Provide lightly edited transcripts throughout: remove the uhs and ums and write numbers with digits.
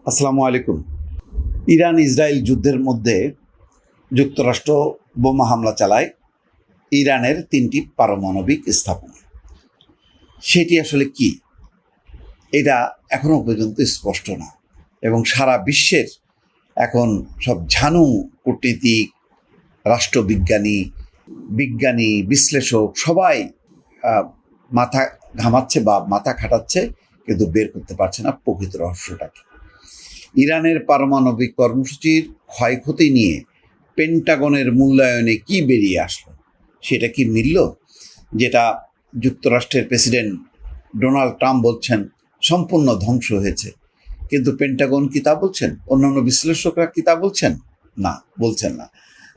আসসালামু আলাইকুম। Iran Israel যুদ্ধের মধ্যে যুক্তরাষ্ট্র বোমা হামলা চালায় ইরানের 3টি পারমাণবিক স্থাপনা। সেটি আসলে কি, এটা এখনো পর্যন্ত স্পষ্ট না, এবং সারা বিশ্বের এখন সব ঝানু কূটনীতিক, রাষ্ট্রবিজ্ঞানী, বিজ্ঞানী, বিশ্লেষক সবাই মাথা ঘামাচ্ছে বা মাথা খাটাচ্ছে, কিন্তু বের করতে পারছে না প্রকৃত রহস্যটাকে। ইরানের পারমাণবিক কর্মসূচির ক্ষয়ক্ষতি নিয়ে পেন্টাগনের মূল্যায়নে কি বেরিয়ে আসলো, সেটা কি মিলল? যেটা যুক্তরাষ্ট্রের প্রেসিডেন্ট ডোনাল্ড ট্রাম্প বলছেন সম্পূর্ণ ধ্বংস হয়েছে, কিন্তু পেন্টাগন কি তা বলছেন? অন্যান্য বিশ্লেষকরা কি তা বলছেন? না, বলছেন না।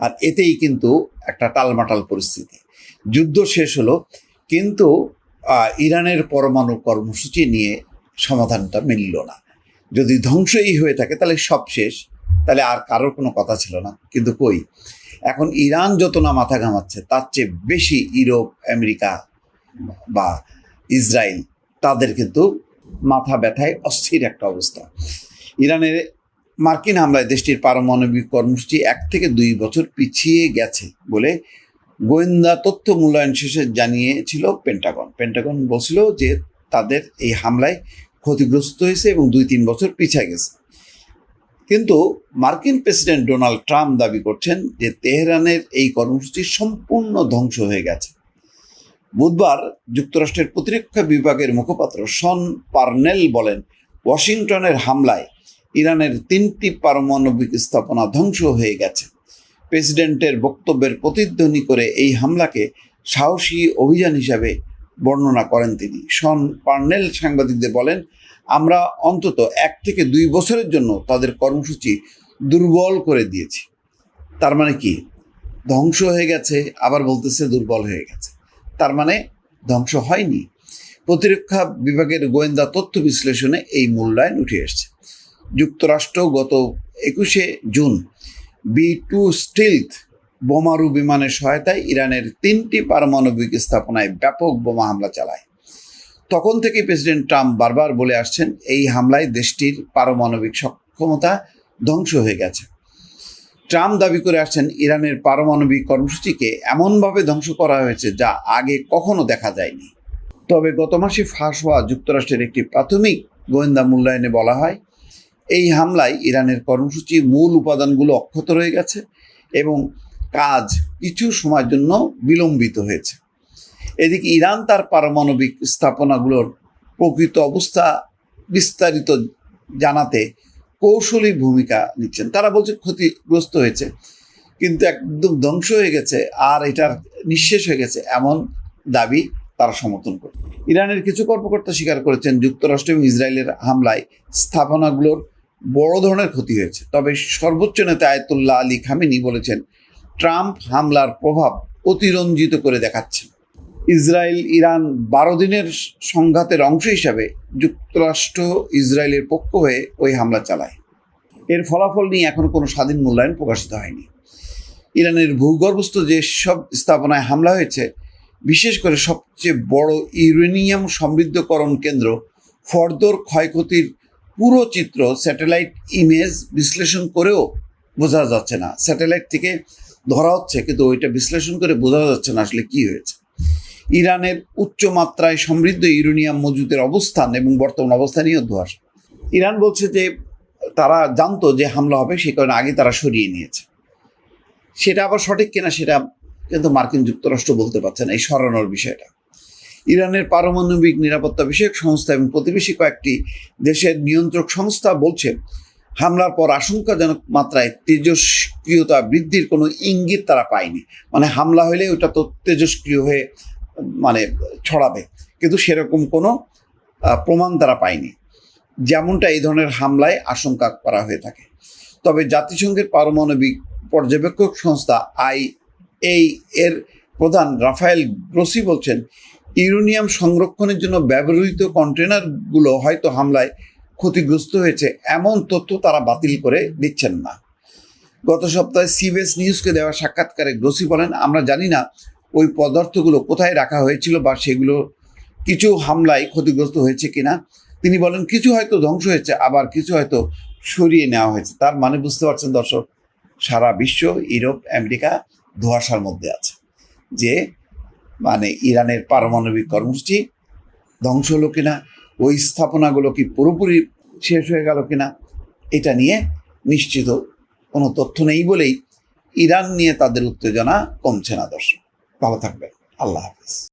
আর এতেই কিন্তু একটা টালমাটাল পরিস্থিতি। যুদ্ধ শেষ হলো, কিন্তু ইরানের পরমাণু কর্মসূচি নিয়ে সমাধানটা মিলল না। যদি ধ্বংসই হয়ে থাকে তাহলে সব শেষ, তাহলে আর কারোর কোনো কথা ছিল না। কিন্তু কই, এখন ইরান যত না মাথা ঘামাচ্ছে, তার চেয়ে বেশি ইউরোপ, আমেরিকা বা ইসরায়েল, তাদের কিন্তু মাথা ব্যথায় অস্থির একটা অবস্থা। ইরানের মার্কিন হামলায় দেশটির পারমাণবিক কর্মসূচি 1 থেকে 2 বছর পিছিয়ে গেছে বলে গোয়েন্দা তথ্য মূল্যায়ন শেষে জানিয়েছিল পেন্টাগন বলছিল যে তাদের এই হামলায় ক্ষতিগ্রস্ত হয়েছে এবং 2-3 বছর পিছিয়ে গেছে। কিন্তু মার্কিন প্রেসিডেন্ট ডোনাল্ড ট্রাম্প দাবি করছেন যে তেহরানের এই কর্মসূচি সম্পূর্ণ ধ্বংস হয়ে গেছে। বুধবার যুক্তরাষ্ট্রের প্রতিরক্ষা বিভাগের মুখপাত্র শন পার্নেল বলেন, ওয়াশিংটনের হামলায় ইরানের 3টি পারমাণবিক স্থাপনা ধ্বংস হয়ে গেছে। প্রেসিডেন্টের বক্তব্যের প্রতিধ্বনি করে এই হামলাকে সাহসী অভিযান হিসাবে বর্ণনা করেন তিনি। শন পার্নেল সাংবাদিকদের বলেন, আমরা অন্তত 1 থেকে 2 বছরের জন্য তাদের কর্মসূচি দুর্বল করে দিয়েছি। তার মানে কি? ধ্বংস হয়ে গেছে, আবার বলতেছে দুর্বল হয়ে গেছে। তার মানে ধ্বংস হয়নি। প্রতিরক্ষা বিভাগের গোয়েন্দা তথ্য বিশ্লেষণে এই মূল্যায়ন উঠে এসছে। যুক্তরাষ্ট্র গত 21শে জুন B-2 স্টিলথ বোমারু বিমানের সহায়তায় ইরানের 3টি পারমাণবিক স্থাপনায় ব্যাপক বোমা হামলা চালায়। তখন থেকে প্রেসিডেন্ট ট্রাম্প বারবার বলে আসছেন, এই হামলায় দেশটির পারমাণবিক সক্ষমতা ধ্বংস হয়ে গেছে। ট্রাম্প দাবি করে আসছেন, ইরানের পারমাণবিক কর্মসূচিকে এমনভাবে ধ্বংস করা হয়েছে যা আগে কখনো দেখা যায়নি। তবে গত মাসে ফাঁস হওয়া যুক্তরাষ্ট্রের একটি প্রাথমিক গোয়েন্দা মূল্যায়নে বলা হয়, এই হামলায় ইরানের কর্মসূচি মূল উপাদানগুলো অক্ষত রয়ে গেছে এবং কাজ কিছু সময়ের জন্য বিলম্বিত হয়েছে। এদিকে ইরান তার পারমাণবিক স্থাপনাগুলোর প্রকৃত অবস্থা বিস্তারিত জানাতে কৌশলী ভূমিকা নিচ্ছেন। তারা বলছে ক্ষতিগ্রস্ত হয়েছে, কিন্তু একদম ধ্বংস হয়ে গেছে আর এটার নিঃশেষ হয়ে গেছে এমন দাবি তারা সমর্থন করে। ইরানের কিছু কর্মকর্তা স্বীকার করেছেন, যুক্তরাষ্ট্র এবং ইসরায়েলের হামলায় স্থাপনাগুলোর বড় ধরনের ক্ষতি হয়েছে। তবে সর্বোচ্চ নেতা আয়াতুল্লাহ আলী খামেনি বলেছেন, ট্রাম্প হামলার প্রভাব অতিরঞ্জিত করে দেখাচ্ছে। ইসরায়েল ইরান 12 দিনের সংঘাতের অংশ হিসাবে যুক্তরাষ্ট্র ইসরায়েলের পক্ষ হয়ে ওই হামলা চালায়। এর ফলাফল নিয়ে এখনো কোনো স্বাধীন মূল্যায়ন প্রকাশিত হয়নি। ইরানের ভূগর্ভস্থ যেসব স্থাপনায় হামলা হয়েছে, বিশেষ করে সবচেয়ে বড় ইউরেনিয়াম সমৃদ্ধকরণ কেন্দ্র ফর্দোর ক্ষয়ক্ষতির পুরো চিত্র স্যাটেলাইট ইমেজ বিশ্লেষণ করেও বোঝা যাচ্ছে না। স্যাটেলাইট থেকে ধরা হচ্ছে, কিন্তু ওইটা বিশ্লেষণ করে বোঝা যাচ্ছে না আসলে কি হয়েছে। ইরানের উচ্চ মাত্রায় সমৃদ্ধ ইউরেনিয়াম মজুদের অবস্থান এবং বর্তমান অবস্থা নিয়েও ধোঁয়াশা। ইরান বলছে যে তারা জানতো যে হামলা হবে, সে কারণে আগে তারা সরিয়ে নিয়েছে। সেটা আবার সঠিক কিনা সেটা কিন্তু মার্কিন যুক্তরাষ্ট্র বলতে পারছে না, এই সরানোর বিষয়টা। ইরানের পারমাণবিক নিরাপত্তা বিষয়ক সংস্থা এবং প্রতিবেশী কয়েকটি দেশের নিয়ন্ত্রক সংস্থা বলছে, হামলার পর আশঙ্কাজনক মাত্রায় তেজস্ক্রিয়তা বৃদ্ধির কোনো ইঙ্গিত তারা পায়নি। মানে হামলা হলে ওটা তো তেজস্ক্রিয় হয়ে ছড়াবে, কিন্তু সেরকম কোনো প্রমাণ তারা পায়নি, যেমনটা এই ধরনের হামলায় আশঙ্কা করা হয়ে থাকে। তবে জাতিসংঘের পারমাণবিক পর্যবেক্ষক সংস্থা IAEA এর প্রধান রাফায়েল গ্রোসি বলছেন, ইউরেনিয়াম সংরক্ষণের জন্য ব্যবহৃত কন্টেনারগুলো হয়তো হামলায় ক্ষতিগ্রস্ত হয়েছে এমন তথ্য তারা বাতিল করে দিচ্ছেন না। গত সপ্তাহে সিবিএস নিউজকে দেওয়া সাক্ষাৎকারে গ্রোসি বলেন, আমরা জানি না ওই পদার্থগুলো কোথায় রাখা হয়েছিল বা সেগুলো কিছু হামলায় ক্ষতিগ্রস্ত হয়েছে কিনা। তিনি বলেন কিছু হয়তো ধ্বংস হয়েছে, আবার কিছু হয়তো সরিয়ে নেওয়া হয়েছে। তার মানে বুঝতে পারছেন দর্শক, সারা বিশ্ব, ইউরোপ, আমেরিকা ধোঁয়াশার মধ্যে আছে যে মানে ইরানের পারমাণবিক কর্মসূচি ধ্বংস হলো কিনা, ওই স্থাপনাগুলো কি পুরোপুরি শেষ হয়ে গেল কিনা, এটা নিয়ে নিশ্চিত কোনো তথ্য নেই বলেই ইরান নিয়ে তাদের উত্তেজনা কমছে না। দর্শক ভালো থাকবেন, আল্লাহ হাফেজ।